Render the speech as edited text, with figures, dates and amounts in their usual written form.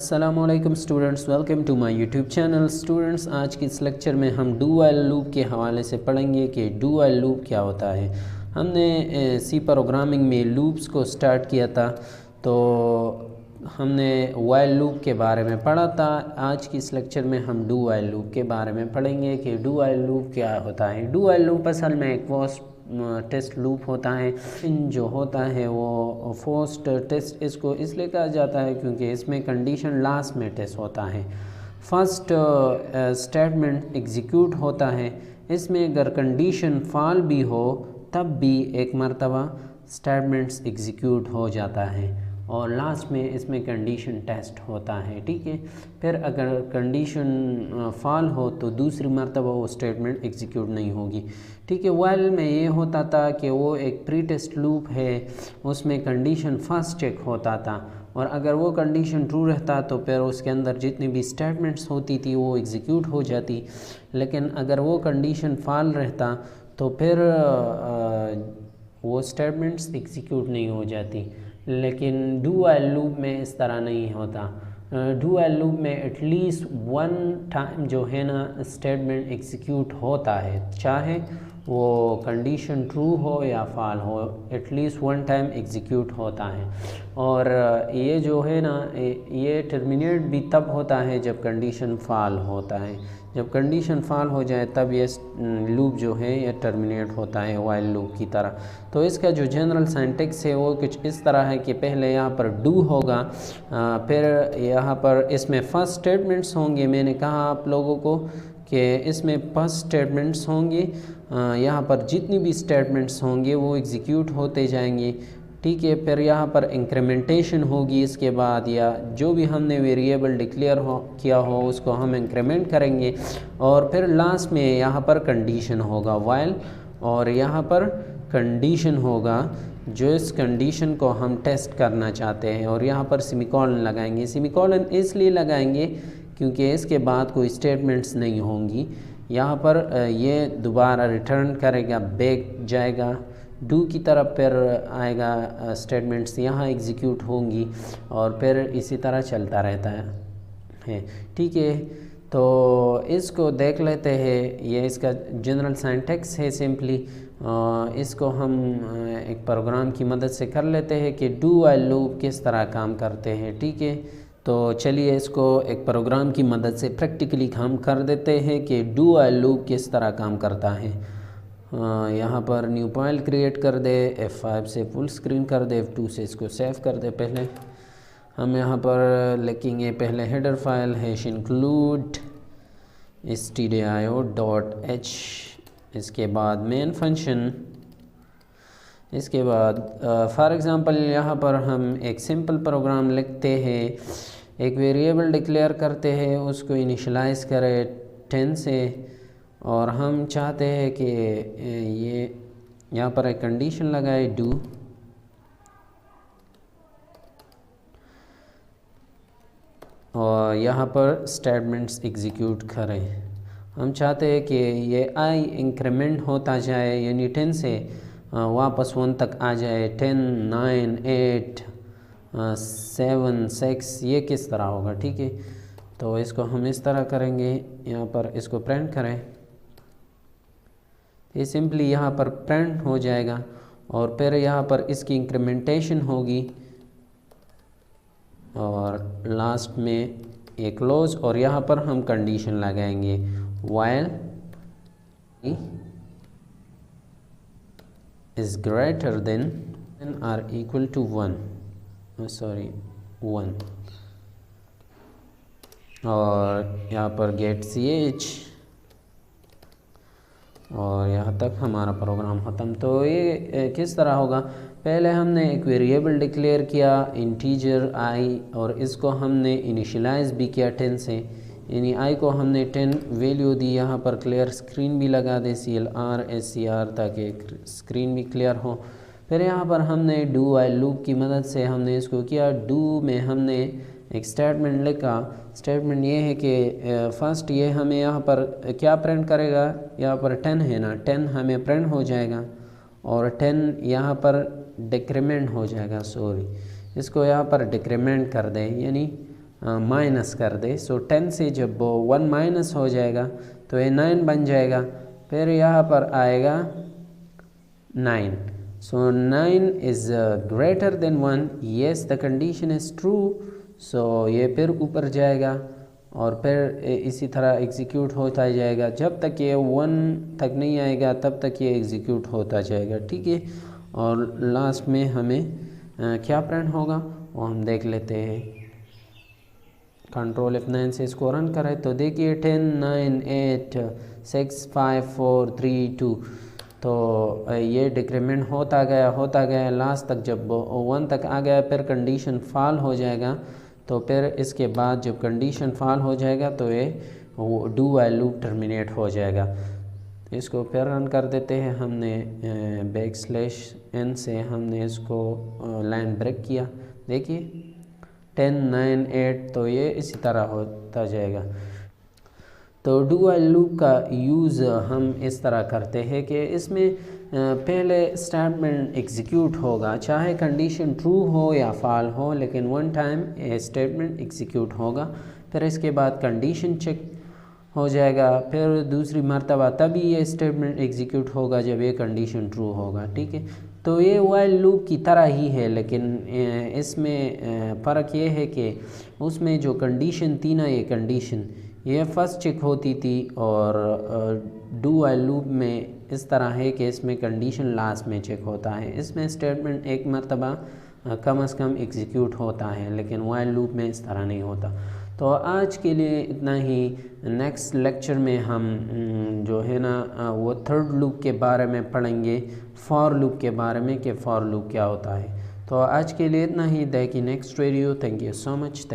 अस्सलामुअलैकुम students, welcome to my YouTube channel. Students, आज की इस लेक्चर में हम डू व्हाइल लूप के हवाले से पढ़ेंगे कि डू व्हाइल लूप क्या होता है। हमने सी प्रोग्रामिंग में लूप्स को स्टार्ट किया था, तो हमने व्हाइल लूप के बारे में पढ़ा था। आज की इस लेक्चर में हम डू व्हाइल लूप के बारे में पढ़ेंगे कि डू व्हाइल लूप क्या होता है। डू व्हाइल लूप असल में एक टेस्ट लूप होता है। जो होता है वो फर्स्ट टेस्ट इसको इसलिए कहा जाता है क्योंकि इसमें कंडीशन लास्ट में टेस्ट होता है। फर्स्ट स्टेटमेंट एग्जीक्यूट होता है। इसमें अगर कंडीशन फॉल भी हो तब भी एक मरतबा स्टेटमेंट्स एग्जीक्यूट हो जाता है और लास्ट में इसमें कंडीशन टेस्ट होता है। ठीक है, फिर अगर कंडीशन फॉल हो तो दूसरी मरतबा वो स्टेटमेंट एग्जीक्यूट नहीं होगी। ठीक है, व्हाइल में ये होता था कि वो एक प्री टेस्ट लूप है, उसमें कंडीशन फर्स्ट चेक होता था और अगर वो कंडीशन ट्रू रहता तो फिर उसके अंदर जितनी भी स्टेटमेंट्स होती थी वो एग्जीक्यूट हो जाती। लेकिन अगर वो कंडीशन फॉल रहता तो फिर वो स्टेटमेंट्स एग्जीक्यूट नहीं हो जाती। लेकिन डू व्हाइल लूप में इस तरह नहीं होता। डू व्हाइल लूप में एटलीस्ट वन टाइम जो है ना स्टेटमेंट एग्जीक्यूट होता है, चाहे वो कंडीशन ट्रू हो या फॉल हो, एटलीस्ट वन टाइम एग्जीक्यूट होता है। और ये जो है ना ये टर्मिनेट भी तब होता है जब कंडीशन फॉल होता है। जब कंडीशन फॉल हो जाए तब ये लूप जो है ये टर्मिनेट होता है व्हाइल लूप की तरह। तो इसका जो जनरल सिंटैक्स है वो कुछ इस तरह है कि पहले यहाँ पर डू होगा, फिर यहाँ पर इसमें फर्स्ट स्टेटमेंट्स होंगे। मैंने कहा आप लोगों को कि इसमें फर्स्ट स्टेटमेंट्स होंगे, यहाँ पर जितनी भी स्टेटमेंट्स होंगे वो एग्जीक्यूट होते जाएंगे। ठीक है, फिर यहाँ पर इंक्रीमेंटेशन होगी इसके बाद, या जो भी हमने वेरिएबल डिक्लेयर किया हो उसको हम इंक्रीमेंट करेंगे और फिर लास्ट में यहाँ पर कंडीशन होगा व्हाइल, और यहाँ पर कंडीशन होगा जो इस कंडीशन को हम टेस्ट करना चाहते हैं और यहाँ पर सेमीकोलन लगाएंगे। सेमीकोलन इसलिए लगाएंगे क्योंकि इसके बाद कोई स्टेटमेंट्स नहीं होंगी। यहाँ पर ये दोबारा रिटर्न करेगा, बैक जाएगा डू की तरफ, फिर आएगा स्टेटमेंट्स यहाँ एग्जीक्यूट होंगी और फिर इसी तरह चलता रहता है। ठीक है, तो इसको देख लेते हैं। ये इसका जनरल सिंटैक्स है सिंपली। इसको हम एक प्रोग्राम की मदद से कर लेते हैं कि डू व्हाइल लूप किस तरह काम करते हैं। ठीक है, तो चलिए इसको एक प्रोग्राम की मदद से प्रैक्टिकली हम कर देते हैं कि डू व्हाइल लूप किस तरह काम करता है। यहाँ पर न्यू फाइल क्रिएट कर दे, F5 से फुल स्क्रीन कर दे, F2 से इसको सेव कर दे। पहले हम यहाँ पर लिखेंगे, पहले header file hash include stdio.h, इसके बाद मेन फंक्शन, इसके बाद फॉर एग्ज़ाम्पल यहाँ पर हम एक सिंपल प्रोग्राम लिखते हैं। एक वेरिएबल डिक्लेयर करते हैं, उसको इनिशलाइज करें 10 से, और हम चाहते हैं कि ये यहाँ पर एक कंडीशन लगाए डू, और यहाँ पर स्टेटमेंट्स एग्जीक्यूट करें। हम चाहते हैं कि ये आई इंक्रीमेंट होता जाए, यानी 10 से वापस 1 तक आ जाए। 10, 9, 8, 7, 6, ये किस तरह होगा। ठीक है, तो इसको हम इस तरह करेंगे। यहाँ पर इसको प्रिंट करें, ये सिंपली यहाँ पर प्रिंट हो जाएगा और फिर यहाँ पर इसकी इंक्रीमेंटेशन होगी और लास्ट में एक क्लोज, और यहाँ पर हम कंडीशन लगाएंगे while is greater than or equal to 1, 1, और यहाँ पर गेट ch, और यहाँ तक हमारा प्रोग्राम ख़त्म। तो ये किस तरह होगा, पहले हमने एक वेरिएबल डिक्लेयर किया इंटीजर आई और इसको हमने इनिशियलाइज भी किया 10 से, यानी आई को हमने 10 वैल्यू दी। यहाँ पर क्लियर स्क्रीन भी लगा दे, CLR SCR, ताकि स्क्रीन भी क्लियर हो। फिर यहाँ पर हमने डू व्हाइल लूप की मदद से हमने इसको किया। डू में हमने एक स्टेटमेंट लिखा। स्टेटमेंट ये है कि फर्स्ट ये हमें यहाँ पर क्या प्रिंट करेगा, यहाँ पर 10 है ना, 10 हमें प्रिंट हो जाएगा और 10 यहाँ पर डिक्रीमेंट हो जाएगा। इसको यहाँ पर डिक्रीमेंट कर दें, यानी माइनस कर दे। सो 10 से जब 1 माइनस हो जाएगा तो ये 9 बन जाएगा। फिर यहाँ पर आएगा 9। So 9 is greater than 1, yes the condition is true. So ये फिर ऊपर जाएगा और फिर इसी तरह एग्जीक्यूट होता जाएगा जब तक ये 1 तक नहीं आएगा, तब तक ये एग्जीक्यूट होता जाएगा, ठीक है। और लास्ट में हमें क्या प्रिंट होगा वो हम देख लेते हैं। कंट्रोल F9 से इसको रन करें तो देखिए 10 9 8 6 5 4 3 2, तो ये डिक्रीमेंट होता गया लास्ट तक जब 1 तक आ गया फिर कंडीशन फॉल हो जाएगा। तो फिर इसके बाद जब कंडीशन फॉल हो जाएगा तो ये वो डू वाइल लूप टर्मिनेट हो जाएगा। इसको फिर रन कर देते हैं। हमने \n से हमने इसको लाइन ब्रेक किया, देखिए 10 9 8, तो ये इसी तरह होता जाएगा। तो डू वाइल लूप का यूज़ हम इस तरह करते हैं कि इसमें पहले स्टेटमेंट एग्जीक्यूट होगा, चाहे कंडीशन ट्रू हो या फॉल हो, लेकिन वन टाइम स्टेटमेंट एग्जीक्यूट होगा। फिर इसके बाद कंडीशन चेक हो जाएगा, फिर दूसरी मर्तबा तभी ये स्टेटमेंट एग्जीक्यूट होगा जब ये कंडीशन ट्रू होगा, ठीक है। तो ये वाइल लूप की तरह ही है, लेकिन इसमें फ़र्क ये है कि उसमें जो कंडीशन थी ना, ये कंडीशन ये फर्स्ट चेक होती थी, और डू वाइल लूप में इस तरह है कि इसमें कंडीशन लास्ट में चेक होता है। इसमें स्टेटमेंट एक मरतबा कम से कम एग्जीक्यूट होता है, लेकिन वाइल लूप में इस तरह नहीं होता। तो आज के लिए इतना ही। नेक्स्ट लेक्चर में हम जो है ना वो थर्ड लूप के बारे में पढ़ेंगे, फॉर लूप के बारे में कि फॉर लूप क्या होता है। तो आज के लिए इतना ही। देखिए next video. Thank you so much. Thank